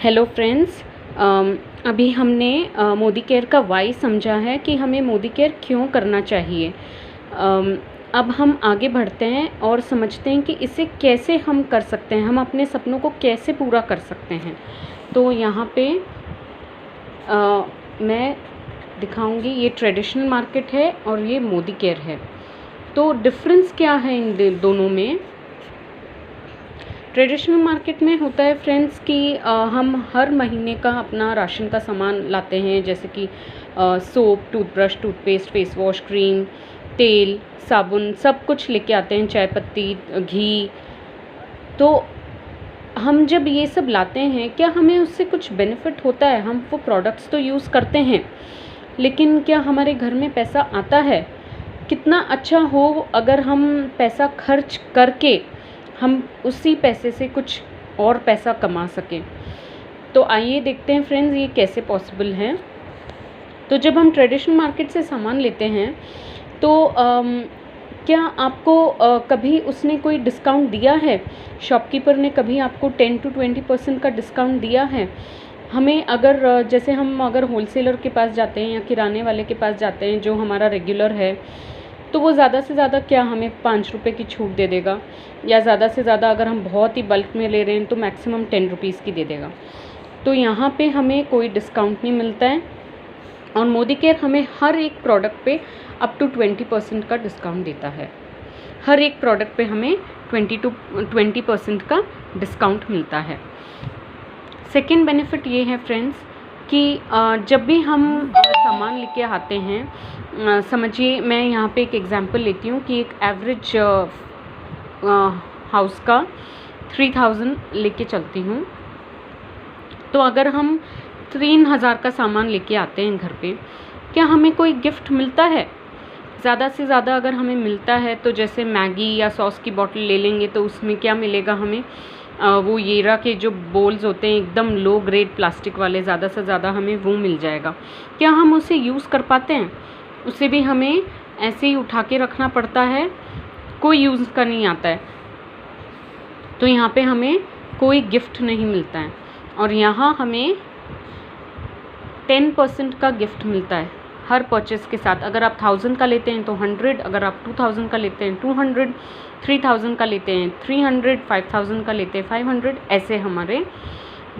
Hello friends, अभी हमने Modi care का वाई समझा है कि हमें मोदी केयर क्यों करना चाहिए। अब हम आगे बढ़ते हैं और समझते हैं कि इसे कैसे हम कर सकते हैं, हम अपने सपनों को कैसे पूरा कर सकते हैं। तो यहाँ पे मैं दिखाऊंगी, ये ट्रेडिशनल मार्केट है और ये मोदी केयर है। तो डिफरेंस क्या है इन दोनों में। ट्रेडिशनल मार्केट में होता है फ्रेंड्स कि हम हर महीने का अपना राशन का सामान लाते हैं, जैसे कि soap, toothbrush, toothpaste, face wash, cream, तेल, साबुन, सब कुछ लेके आते हैं, चाय पत्ती, घी। तो हम जब ये सब लाते हैं, क्या हमें उससे कुछ बेनिफिट होता है? हम वो प्रोडक्ट्स तो यूज़ करते हैं, लेकिन क्या हमारे घर में पैसा आता है? कितना अच्छा हो अगर हम पैसा खर्च करके हम उसी पैसे से कुछ और पैसा कमा सकें। तो आइए देखते हैं फ्रेंड्स, ये कैसे पॉसिबल है। तो जब हम ट्रेडिशनल मार्केट से सामान लेते हैं तो क्या आपको कभी उसने कोई डिस्काउंट दिया है? शॉपकीपर ने कभी आपको 10 to 20% का डिस्काउंट दिया है? हमें अगर जैसे हम अगर होलसेलर के पास जाते हैं या किराने वाले के पास जाते हैं जो हमारा रेगुलर है, तो वो ज़्यादा से ज़्यादा क्या हमें 5 रुपये की छूट दे देगा, या ज़्यादा से ज़्यादा अगर हम बहुत ही बल्क में ले रहे हैं तो मैक्सिमम 10 रुपीज़ की दे देगा। तो यहाँ पे हमें कोई डिस्काउंट नहीं मिलता है, और मोदी केयर हमें हर एक प्रोडक्ट पे अप टू 20% का डिस्काउंट देता है। हर एक प्रोडक्ट पे हमें 20% का डिस्काउंट मिलता है। सेकेंड बेनिफिट ये है फ्रेंड्स कि जब भी हम सामान लेके आते हैं, समझिए मैं यहाँ पे एक एग्जांपल लेती हूँ कि एक एवरेज हाउस का 3000 लेके चलती हूँ। तो अगर हम 3000 का सामान लेके आते हैं घर पे, क्या हमें कोई गिफ्ट मिलता है? ज़्यादा से ज़्यादा अगर हमें मिलता है तो जैसे मैगी या सॉस की बॉटल ले लेंगे तो उसमें क्या मिलेगा हमें, वो येरा के जो बोल्स होते हैं एकदम लो ग्रेड प्लास्टिक वाले, ज़्यादा से ज़्यादा हमें वो मिल जाएगा। क्या हम उसे यूज़ कर पाते हैं? उसे भी हमें ऐसे ही उठा के रखना पड़ता है, कोई यूज़ का नहीं आता है। तो यहाँ पे हमें कोई गिफ्ट नहीं मिलता है, और यहाँ हमें 10% का गिफ्ट मिलता है हर परचेस के साथ। अगर आप 1000 का लेते हैं तो 100, अगर आप 2000 का लेते हैं 200, 3000 का लेते हैं 300, 5000 का लेते हैं 500, ऐसे हमारे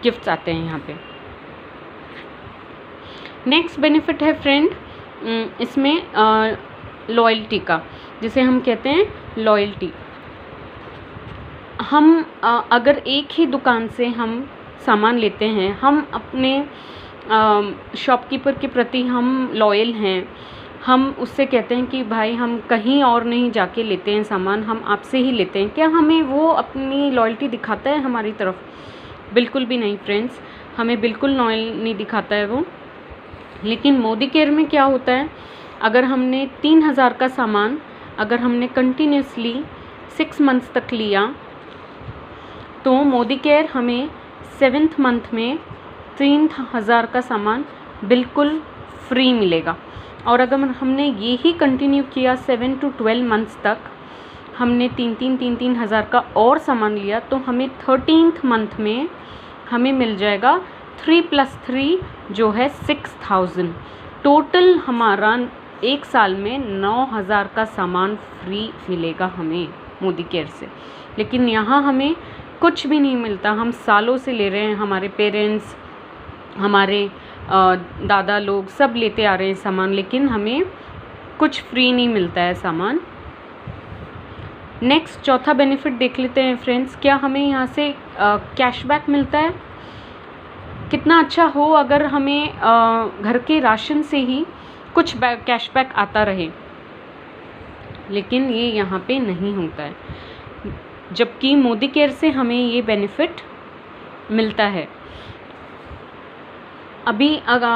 गिफ्ट्स आते हैं यहाँ पे। नेक्स्ट बेनिफिट है फ्रेंड इसमें लॉयल्टी का, जिसे हम कहते हैं लॉयल्टी। हम अगर एक ही दुकान से हम सामान लेते हैं, हम अपने शॉपकीपर के प्रति हम लॉयल हैं, हम उससे कहते हैं कि भाई हम कहीं और नहीं जाके लेते हैं सामान, हम आपसे ही लेते हैं। क्या हमें वो अपनी लॉयल्टी दिखाता है हमारी तरफ? बिल्कुल भी नहीं फ्रेंड्स, हमें बिल्कुल लॉयल नहीं दिखाता है वो। लेकिन मोदी केयर में क्या होता है, अगर हमने 3000 का सामान अगर हमने कंटिन्यूसली 6 मंथ्स तक लिया, तो मोदी केयर हमें 7th मंथ में 3000 का सामान बिल्कुल फ्री मिलेगा। और अगर हमने ये ही कंटिन्यू किया 7 to 12 मंथ्स तक, हमने 3 हज़ार का और सामान लिया, तो हमें 13th मंथ में हमें मिल जाएगा 3 + 3 जो है 6000। टोटल हमारा एक साल में 9000 का सामान फ्री मिलेगा हमें मोदी केयर से। लेकिन यहाँ हमें कुछ भी नहीं मिलता, हम सालों से ले रहे हैं, हमारे पेरेंट्स, हमारे दादा लोग सब लेते आ रहे हैं सामान, लेकिन हमें कुछ फ्री नहीं मिलता है सामान। नेक्स्ट चौथा बेनिफिट देख लेते हैं फ्रेंड्स, क्या हमें यहाँ से कैशबैक मिलता है? कितना अच्छा हो अगर हमें घर के राशन से ही कुछ कैशबैक आता रहे, लेकिन ये यहाँ पे नहीं होता है, जबकि मोदी केयर से हमें ये बेनिफिट मिलता है। अभी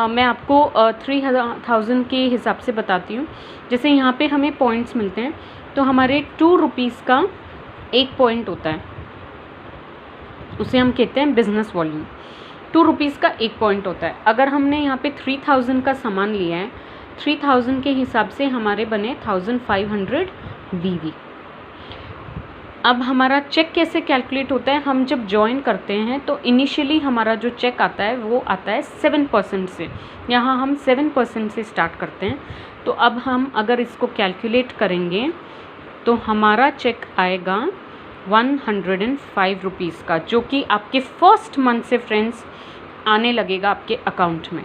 मैं आपको 3000 के हिसाब से बताती हूँ। जैसे यहाँ पे हमें पॉइंट्स मिलते हैं, तो हमारे 2 रुपीज़ का 1 पॉइंट होता है, उसे हम कहते हैं बिजनेस वॉल्यूम। 2 रुपीज़ का 1 पॉइंट होता है। अगर हमने यहाँ पे 3000 का सामान लिया है, 3000 के हिसाब से हमारे बने 1500 BV। अब हमारा चेक कैसे कैलकुलेट होता है, हम जब ज्वाइन करते हैं तो इनिशियली हमारा जो चेक आता है वो आता है 7% से। यहाँ हम 7% से स्टार्ट करते हैं। तो अब हम अगर इसको कैलकुलेट करेंगे तो हमारा चेक आएगा 105 रुपीज़ का, जो कि आपके फर्स्ट मंथ से फ्रेंड्स आने लगेगा आपके अकाउंट में।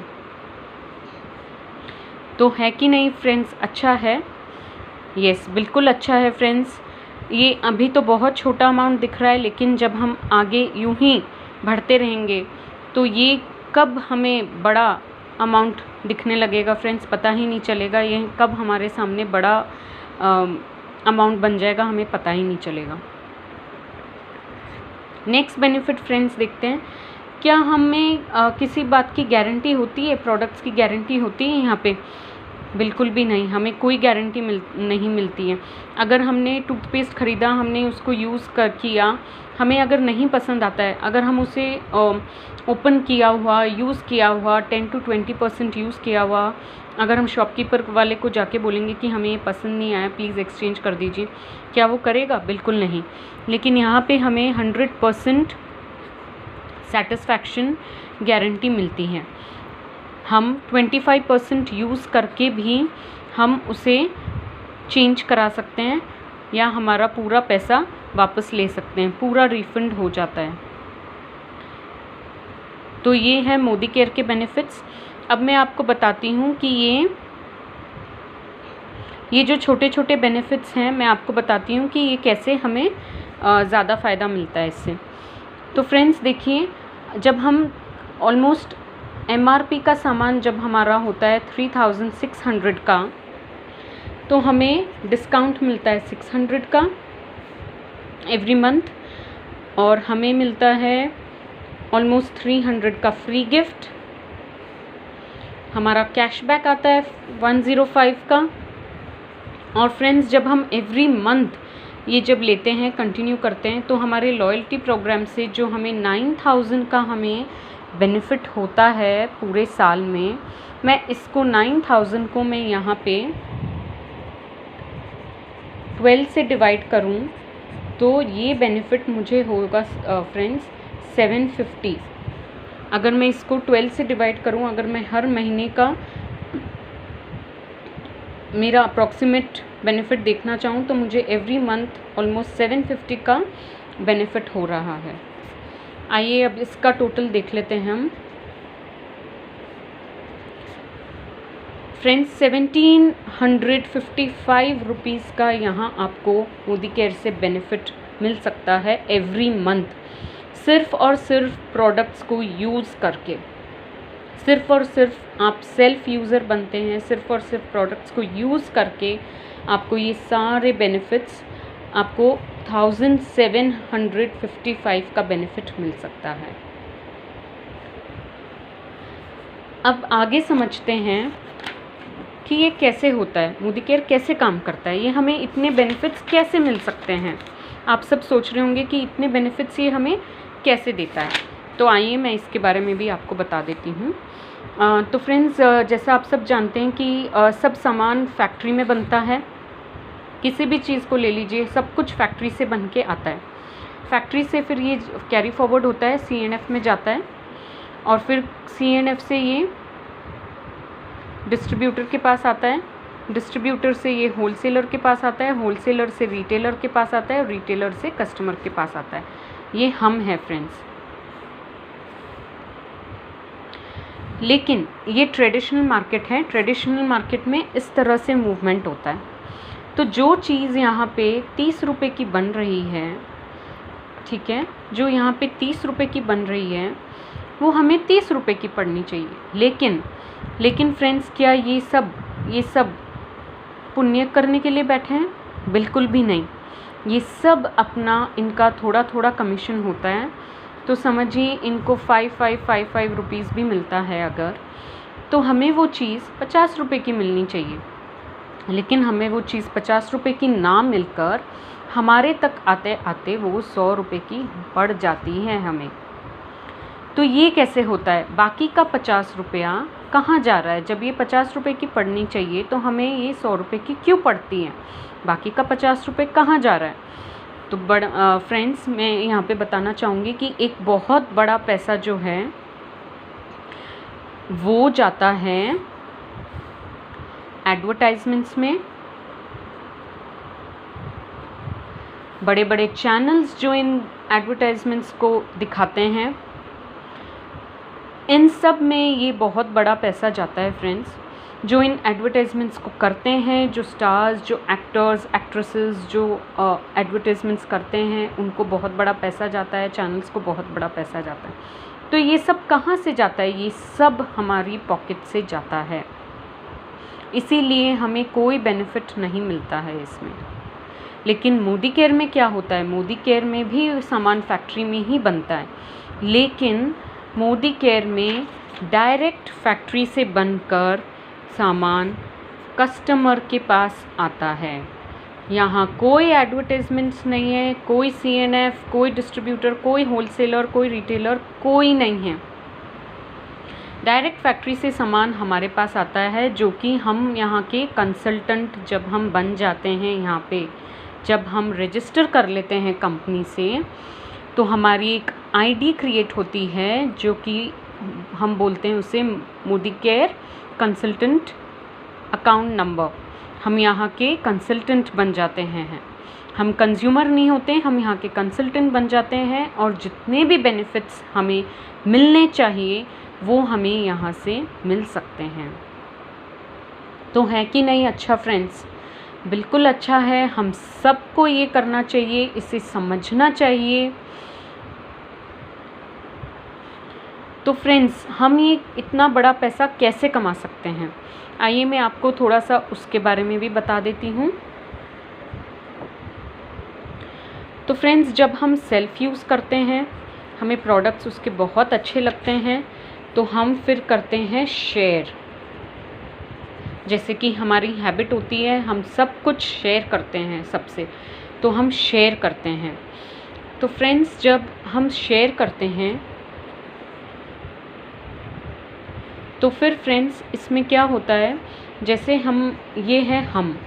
तो है कि नहीं फ्रेंड्स, अच्छा है? यस, बिल्कुल अच्छा है फ्रेंड्स। ये अभी तो बहुत छोटा अमाउंट दिख रहा है, लेकिन जब हम आगे यूं ही बढ़ते रहेंगे तो ये कब हमें बड़ा अमाउंट दिखने लगेगा फ्रेंड्स, पता ही नहीं चलेगा। ये कब हमारे सामने बड़ा अमाउंट बन जाएगा, हमें पता ही नहीं चलेगा। नेक्स्ट बेनिफिट फ्रेंड्स देखते हैं, क्या हमें किसी बात की गारंटी होती है, प्रोडक्ट्स की गारंटी होती है यहाँ पे? बिल्कुल भी नहीं, हमें कोई गारंटी नहीं मिलती है। अगर हमने टूथपेस्ट ख़रीदा, हमने उसको यूज़ किया, हमें अगर नहीं पसंद आता है, अगर हम उसे ओपन किया हुआ, यूज़ किया हुआ, 10 to 20% यूज़ किया हुआ, अगर हम शॉपकीपर वाले को जाके बोलेंगे कि हमें ये पसंद नहीं आया, प्लीज़ एक्सचेंज कर दीजिए, क्या वो करेगा? बिल्कुल नहीं। लेकिन यहाँ पे हमें 100% सेटिस्फैक्शन गारंटी मिलती है। हम 25% यूज़ करके भी हम उसे चेंज करा सकते हैं या हमारा पूरा पैसा वापस ले सकते हैं, पूरा रिफ़ंड हो जाता है। तो ये है मोदी केयर के बेनिफिट्स। अब मैं आपको बताती हूँ कि ये जो छोटे छोटे बेनिफिट्स हैं, मैं आपको बताती हूँ कि ये कैसे हमें ज़्यादा फ़ायदा मिलता है इससे। तो फ्रेंड्स देखिए, जब हम ऑलमोस्ट MRP का सामान जब हमारा होता है 3600 का, तो हमें डिस्काउंट मिलता है 600 का एवरी मंथ, और हमें मिलता है ऑलमोस्ट 300 का फ्री गिफ्ट। हमारा कैशबैक आता है 105 का। और फ्रेंड्स, जब हम एवरी मंथ ये जब लेते हैं, कंटिन्यू करते हैं, तो हमारे लॉयल्टी प्रोग्राम से जो हमें 9000 का हमें बेनिफिट होता है पूरे साल में, मैं इसको 9000 को मैं यहाँ पे 12 से डिवाइड करूँ तो ये बेनिफिट मुझे होगा फ्रेंड्स 750। अगर मैं इसको 12 से डिवाइड करूँ, अगर मैं हर महीने का मेरा अप्रॉक्सीमेट बेनिफिट देखना चाहूँ, तो मुझे एवरी मंथ ऑलमोस्ट 750 का बेनिफिट हो रहा है। आइए अब इसका टोटल देख लेते हैं हम। फ्रेंड्स 1755 रुपीज़ का यहाँ आपको मोदी केयर से बेनिफिट मिल सकता है एवरी मंथ, सिर्फ़ और सिर्फ प्रोडक्ट्स को यूज़ करके। सिर्फ़ और सिर्फ आप सेल्फ़ यूज़र बनते हैं, सिर्फ़ और सिर्फ प्रोडक्ट्स को यूज़ करके आपको ये सारे बेनिफिट्स, आपको 1755 का बेनिफिट मिल सकता है। अब आगे समझते हैं कि ये कैसे होता है, मोदी केयर कैसे काम करता है, ये हमें इतने बेनिफिट्स कैसे मिल सकते हैं। आप सब सोच रहे होंगे कि इतने बेनिफिट्स ये हमें कैसे देता है। तो आइए मैं इसके बारे में भी आपको बता देती हूँ। तो फ्रेंड्स, जैसा आप सब जानते हैं कि सब सामान फैक्ट्री में बनता है। किसी भी चीज़ को ले लीजिए, सब कुछ फैक्ट्री से बन के आता है। फैक्ट्री से फिर ये कैरी फॉरवर्ड होता है, CNF में जाता है, और फिर CNF से ये डिस्ट्रीब्यूटर के पास आता है, डिस्ट्रीब्यूटर से ये होलसेलर के पास आता है, होलसेलर से रिटेलर के पास आता है, और रिटेलर से कस्टमर के पास आता है। ये हम हैं फ्रेंड्स। लेकिन ये ट्रेडिशनल मार्केट है, ट्रेडिशनल मार्केट में इस तरह से मूवमेंट होता है। तो जो चीज़ यहाँ पे 30 रुपये की बन रही है, ठीक है, जो यहाँ पे 30 रुपये की बन रही है, वो हमें 30 रुपये की पड़नी चाहिए। लेकिन फ्रेंड्स, क्या ये सब पुण्य करने के लिए बैठे हैं? बिल्कुल भी नहीं। ये सब अपना, इनका थोड़ा थोड़ा कमीशन होता है। तो समझिए इनको 5555 रुपीज़ भी मिलता है अगर, तो हमें वो चीज़ 50 रुपये की मिलनी चाहिए। लेकिन हमें वो चीज़ 50 रुपये की ना मिलकर हमारे तक आते आते वो 100 रुपये की पड़ जाती है हमें। तो ये कैसे होता है? बाकी का 50 रुपया कहाँ जा रहा है? जब ये 50 रुपये की पड़नी चाहिए तो हमें ये 100 रुपये की क्यों पड़ती है? बाकी का 50 रुपये कहाँ जा रहा है? तो फ्रेंड्स मैं यहाँ पे बताना चाहूँगी कि एक बहुत बड़ा पैसा जो है वो जाता है एडवर्टाइजमेंट्स में। बड़े बड़े चैनल्स जो इन एडवर्टाइजमेंट्स को दिखाते हैं, इन सब में ये बहुत बड़ा पैसा जाता है फ्रेंड्स। जो इन एडवर्टाइजमेंट्स को करते हैं, जो स्टार्स, जो एक्टर्स, एक्ट्रेसेस जो एडवर्टाइजमेंट्स करते हैं, उनको बहुत बड़ा पैसा जाता है, चैनल्स को बहुत बड़ा पैसा जाता है। तो ये सब कहाँ से जाता है? ये सब हमारी पॉकेट से जाता है, इसीलिए हमें कोई बेनिफिट नहीं मिलता है इसमें। लेकिन मोदी केयर में क्या होता है? मोदी केयर में भी सामान फैक्ट्री में ही बनता है, लेकिन मोदी केयर में डायरेक्ट फैक्ट्री से बनकर सामान कस्टमर के पास आता है। यहाँ कोई एडवर्टाइजमेंट्स नहीं है, कोई CNF, कोई डिस्ट्रीब्यूटर, कोई होलसेलर, कोई रिटेलर, कोई नहीं है। डायरेक्ट फैक्ट्री से सामान हमारे पास आता है, जो कि हम यहाँ के कंसल्टेंट जब हम बन जाते हैं, यहाँ पे जब हम रजिस्टर कर लेते हैं कंपनी से, तो हमारी एक ID क्रिएट होती है, जो कि हम बोलते हैं उसे Modi care consultant account number. हम यहाँ के कंसल्टेंट बन जाते हैं, हम कंज्यूमर नहीं होते, हम यहाँ के कंसल्टेंट बन जाते हैं, और जितने भी बेनिफिट्स हमें मिलने चाहिए वो हमें यहाँ से मिल सकते हैं। तो है कि नहीं अच्छा फ्रेंड्स? बिल्कुल अच्छा है। हम सबको ये करना चाहिए, इसे समझना चाहिए। तो फ्रेंड्स, हम ये इतना बड़ा पैसा कैसे कमा सकते हैं? आइए मैं आपको थोड़ा सा उसके बारे में भी बता देती हूँ। तो फ्रेंड्स, जब हम सेल्फ़ यूज़ करते हैं, हमें प्रोडक्ट्स उसके बहुत अच्छे लगते हैं, तो हम फिर करते हैं शेयर। जैसे कि हमारी हैबिट होती है, हम सब कुछ शेयर करते हैं सबसे, तो हम शेयर करते हैं। तो फ्रेंड्स, जब हम शेयर करते हैं तो फिर फ्रेंड्स इसमें क्या होता है, जैसे ये है हम,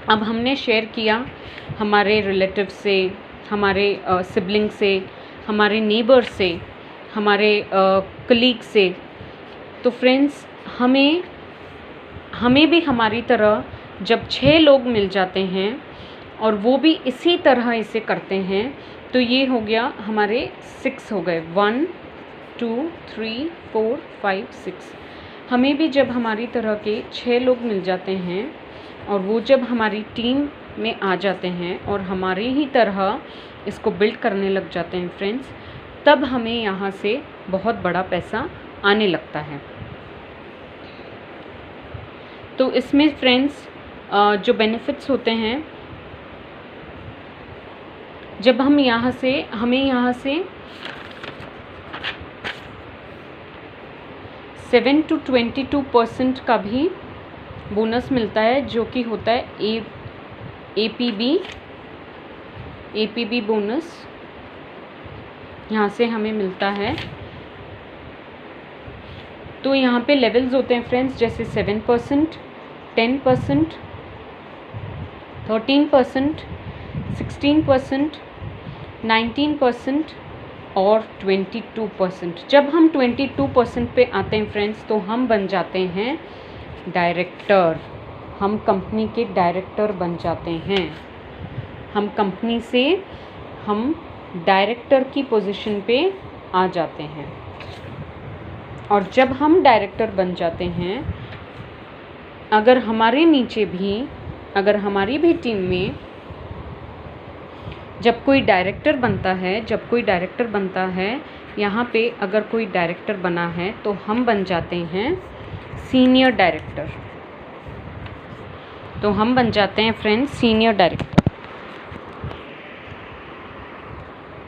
अब हमने शेयर किया हमारे रिलेटिव से, हमारे सिबलिंग से, हमारे नेबर से, हमारे कलीग से। तो फ्रेंड्स, हमें भी हमारी तरह जब 6 लोग मिल जाते हैं और वो भी इसी तरह इसे करते हैं, तो ये हो गया हमारे 6 हो गए, 1 2 3 4 5 6। हमें भी जब हमारी तरह के 6 लोग मिल जाते हैं और वो जब हमारी टीम में आ जाते हैं और हमारे ही तरह इसको बिल्ड करने लग जाते हैं फ्रेंड्स, तब हमें यहाँ से बहुत बड़ा पैसा आने लगता है। तो इसमें फ्रेंड्स जो बेनिफिट्स होते हैं, जब हमें यहाँ से 7 to 22% का भी बोनस मिलता है, जो कि होता है APB बोनस, यहाँ से हमें मिलता है। तो यहाँ पे लेवल्स होते हैं फ्रेंड्स, जैसे 7%, 10%, 13%, 16%, 19% और 22%। जब हम 22% पे आते हैं फ्रेंड्स, तो हम बन जाते हैं डायरेक्टर। हम कंपनी के डायरेक्टर बन जाते हैं। हम कंपनी से हम डायरेक्टर की पोजीशन पे आ जाते हैं। और जब हम डायरेक्टर बन जाते हैं, अगर हमारे नीचे भी, अगर हमारी भी टीम में जब कोई डायरेक्टर बनता है, यहाँ पे अगर कोई डायरेक्टर बना है, तो हम बन जाते हैं सीनियर डायरेक्टर। तो हम बन जाते हैं फ्रेंड्स सीनियर डायरेक्टर।